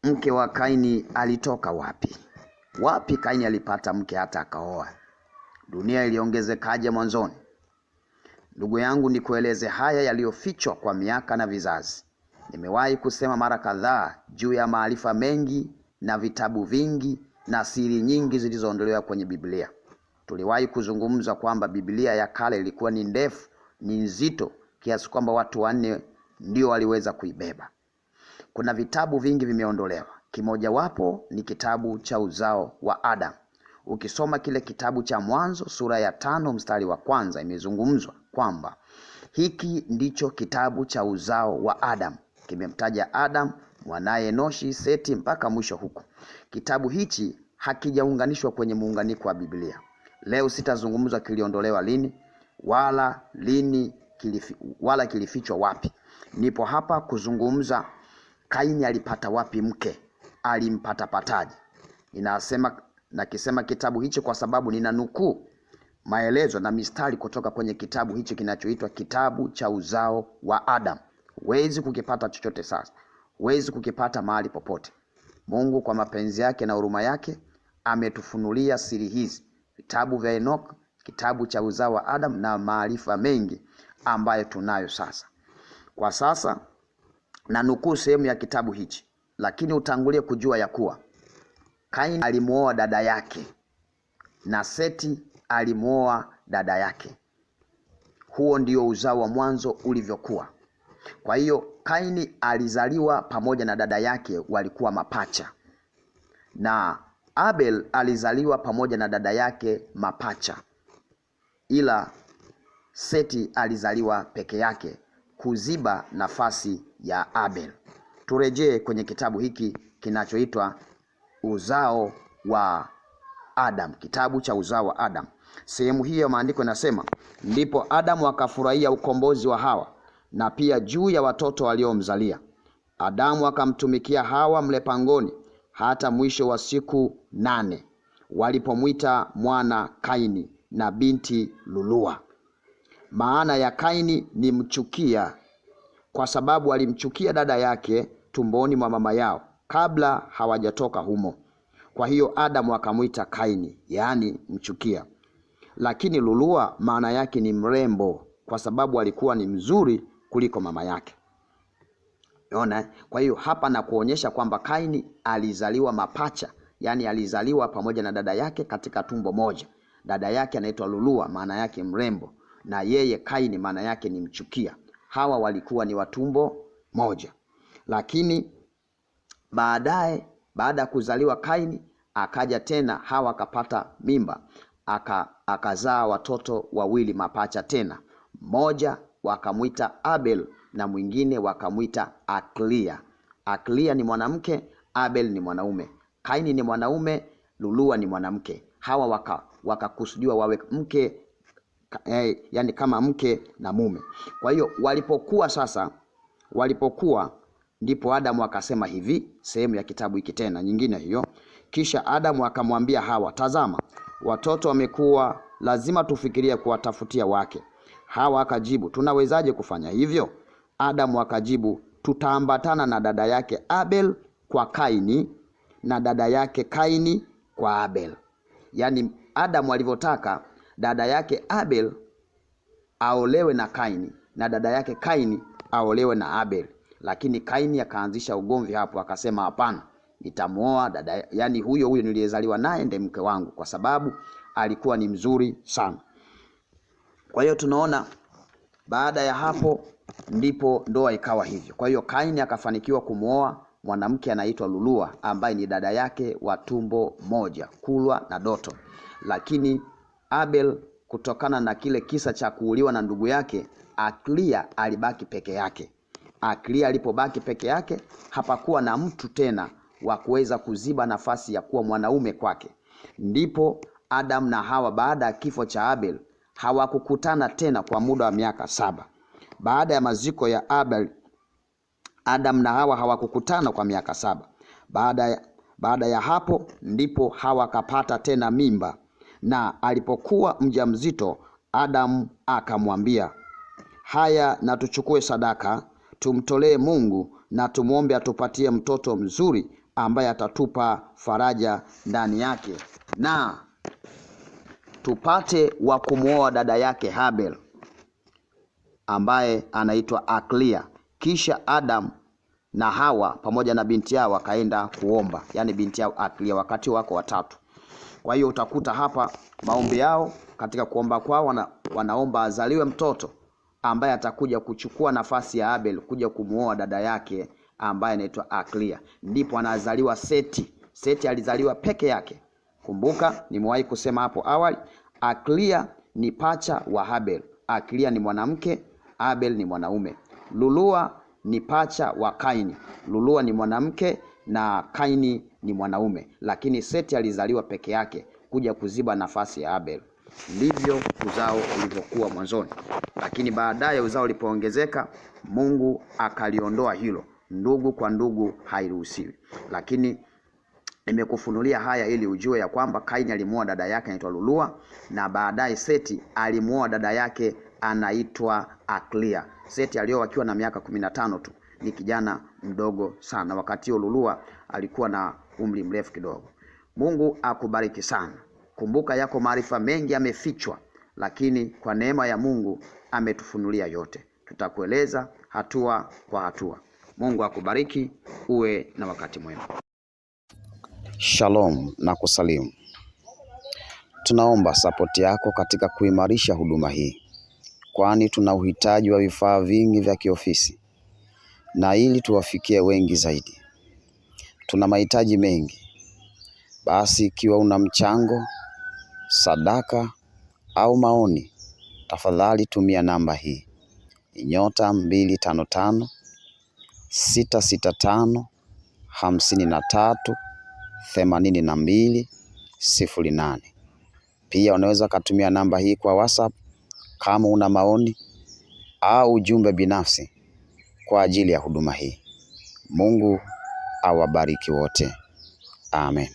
Mke wa Kaini alitoka wapi? Wapi Kaini alipata mke hata akaoa? Dunia iliongezekaje mwanzoni? Ndugu yangu, nikueleze haya yaliyofichwa kwa miaka na vizazi. Nimewahi kusema mara kadhaa juu ya maarifa mengi na vitabu vingi na siri nyingi zilizoondolewa kwenye Biblia. Tuliwahi kuzungumza kwamba Biblia ya kale ilikuwa ni ndefu, ni nzito kiasi kwamba watu 4 ndio waliweza kuibeba. Kuna vitabu vingi vimeondolewa. Kimojawapo ni kitabu cha uzao wa Adam. Ukisoma kile kitabu cha Mwanzo sura ya 5 mstari wa 1, imezungumzwa kwamba hiki ndicho kitabu cha uzao wa Adam. Kimemtaja Adam, mwanaye Enoshi, Seti mpaka mwisho huko. Kitabu hichi hakijaunganishwa kwenye muunganiko wa Biblia. Leo sitazungumza kiliondolewa lini wala kilifichwa wapi. Nipo hapa kuzungumza Kaini alipata wapi mke, alimpata pataje. Nakisema kitabu hicho kwa sababu ninanukuu maelezo na mistari kutoka kwenye kitabu hicho kinachoitwa kitabu cha uzao wa Adam. Huwezi kukipata chochote sasa. Huwezi kukipata mahali popote. Mungu kwa mapenzi yake na huruma yake ametufunulia siri hizi. Vitabu vya Enoch, kitabu cha uzao wa Adam na maarifa mengi ambayo tunayo sasa. Kwa sasa na nukuu sehemu ya kitabu hichi, lakini utangulie kujua ya kuwa Kaini alimuoa dada yake na Seti alimuoa dada yake. Huo ndio uzao wa mwanzo ulivyokuwa. Kwa hiyo Kaini alizaliwa pamoja na dada yake, walikuwa mapacha. Na Abel alizaliwa pamoja na dada yake mapacha. Ila Seti alizaliwa peke yake kuziba nafasi ya Abel. Turejee kwenye kitabu hiki kinachoitwa uzao wa Adam, kitabu cha uzao wa Adam. Sehemu hii ya maandiko inasema, ndipo Adamu akafurahia ukombozi wa Hawa na pia juu ya watoto waliomzalia. Adamu akamtumikia Hawa mle pangoni hata mwisho wa siku 8, walipomwita mwana Kaini na binti Lulua. Maana ya Kaini ni mchukia, kwa sababu alimchukia dada yake tumboni mwa mama yao kabla hawajatoka humo. Kwa hiyo Adamu akamwita Kaini, yaani mchukia. Lakini Lulua maana yake ni mrembo, kwa sababu alikuwa ni mzuri kuliko mama yake. Unaona? Kwa hiyo hapa na kuonyesha kwamba Kaini alizaliwa mapacha, yaani alizaliwa pamoja na dada yake katika tumbo moja. Dada yake anaitwa Lulua, maana yake mrembo, na yeye Kaini maana yake ni mchukia. Hawa walikuwa ni watumbo moja. Lakini baada ya kuzaliwa Kaini, akaja tena Hawa akapata mimba, akazaa watoto 2 mapacha tena. Mmoja wakamwita Abel na mwingine wakamwita Aklia. Aklia ni mwanamke, Abel ni mwanaume. Kaini ni mwanaume, Lulua ni mwanamke. Hawa wakakusudiwa wawe mke, yani kama mke na mume. Kwa hiyo walipokuwa ndipo Adamu akasema hivi, sehemu ya kitabu hiki tena nyingine hiyo. Kisha Adamu akamwambia Hawa, tazama, watoto wamekuwa, lazima tufikirie kuwatafutia wake. Hawa akajibu, tunawezaje kufanya hivyo? Adamu akajibu, tutaambatana na dada yake Abel kwa Kaini na dada yake Kaini kwa Abel. Yaani Adamu alivyotaka dada yake Abel aolewe na Kaini na dada yake Kaini aolewe na Abel. Lakini Kaini akaanzisha ugomvi hapo, akasema hapana, nitamuoa dada, yani huyo niliyezaliwa naye ndiye mke wangu, kwa sababu alikuwa ni mzuri sana. Kwa hiyo tunaona baada ya hapo ndipo ndoa ikawa hivyo. Kwa hiyo Kaini akafanikiwa kumuoa mwanamke anaitwa Lulua, ambaye ni dada yake wa tumbo moja, Kulwa na Doto. Lakini Abel, kutokana na kile kisa cha kuuliwa na ndugu yake, Aklia alibaki peke yake. Aklia alipobaki peke yake, hapakuwa na mtu tena wa kuweza kuziba nafasi ya kuwa mwanaume kwake. Ndipo Adam na Hawa, baada ya kifo cha Abel, hawakukutana tena kwa muda wa miaka 7. Baada ya maziko ya Abel, Adam na Hawa hawakukutana kwa miaka 7. Baada ya hapo ndipo Hawa akapata tena mimba, na alipokuwa mjamzito Adam akamwambia, haya na tuchukue sadaka tumtolee Mungu na tumuombe atupatie mtoto mzuri ambaye atatupa faraja ndani yake, na tupate wa kumuoa dada yake Habel ambaye anaitwa Aklia. Kisha Adam na Hawa pamoja na binti yao wakaenda kuomba, yani binti yao Aklia, wakati wako watatu. Kwa hiyo utakuta hapa maombi yao katika kuomba kwao, wanaomba azaliwe mtoto ambaye atakuja kuchukua nafasi ya Abel, kuja kumuoa dada yake ambaye anaitwa Aklia. Ndipo anazaliwa Seti. Seti alizaliwa peke yake. Kumbuka nimewahi kusema hapo awali, Aklia ni pacha wa Abel. Aklia ni mwanamke, Abel ni mwanaume. Lulua ni pacha wa Kaini. Lulua ni mwanamke na Kaini ni mwanaume, lakini Seti alizaliwa peke yake kuja kuziba nafasi ya Abel. Ndivyo uzao ulivyokuwa mwanzoni, lakini baadaye uzao ulipoongezeka, Mungu akaliondoa hilo. Ndugu kwa ndugu hairuhusiwi. Lakini nimekufunulia haya ili ujue ya kwamba Kaini alimuoa dada yake anaitwa Lulua, na baadaye Seti alimuoa dada yake anaitwa Aklia. Seti alioa akiwa na miaka 15 tu, ni kijana mdogo sana. Wakati huo Lulua alikuwa na umri mrefu kidogo. Mungu akubariki sana. Kumbuka yako maarifa mengi yamefichwa, lakini kwa neema ya Mungu ametufunulia yote. Tutakueleza hatua kwa hatua. Mungu akubariki, uwe na wakati mwema. Shalom na kusalimu. Tunaomba sapoti yako katika kuimarisha huduma hii, kwani tuna uhitaji wa vifaa vingi vya kiofisi, na ili tuwafikie wengi zaidi tuna mahitaji mengi. Basi ikiwa una mchango, sadaka au maoni, tafadhali tumia namba hii: *255 665 53 82 08. Pia unaweza kutumia namba hii kwa WhatsApp kama una maoni au ujumbe binafsi kwa ajili ya huduma hii. Mungu awabariki wote. Amen.